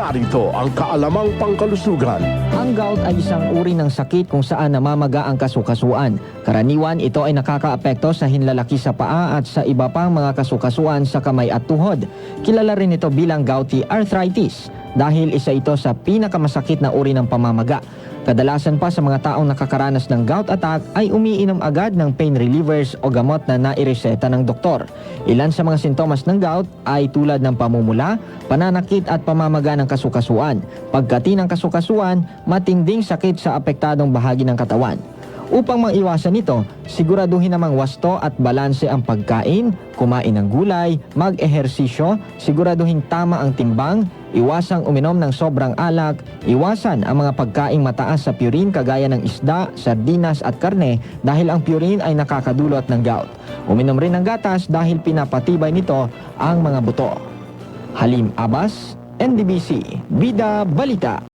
Narito ang kaalamang pangkalusugan. Ang gout ay isang uri ng sakit kung saan namamaga ang kasukasuan. Karaniwan, ito ay nakakaapekto sa hinlalaki sa paa at sa iba pang mga kasukasuan sa kamay at tuhod. Kilala rin ito bilang gouty arthritis dahil isa ito sa pinakamasakit na uri ng pamamaga. Kadalasan pa sa mga taong nakakaranas ng gout attack ay umiinom agad ng pain relievers o gamot na naireseta ng doktor. Ilan sa mga sintomas ng gout ay tulad ng pamumula, pananakit at pamamaga ng kasukasuan. Pagkati ng kasukasuan, matinding sakit sa apektadong bahagi ng katawan. Upang maiwasan ito, siguraduhin namang wasto at balanse ang pagkain, kumain ng gulay, mag-ehersisyo, siguraduhin tama ang timbang, iwasang uminom ng sobrang alak, iwasan ang mga pagkaing mataas sa purine kagaya ng isda, sardinas at karne dahil ang purine ay nakakadulot ng gout. Uminom rin ng gatas dahil pinapatibay nito ang mga buto. Halim Abbas, NDBC, Bida Balita.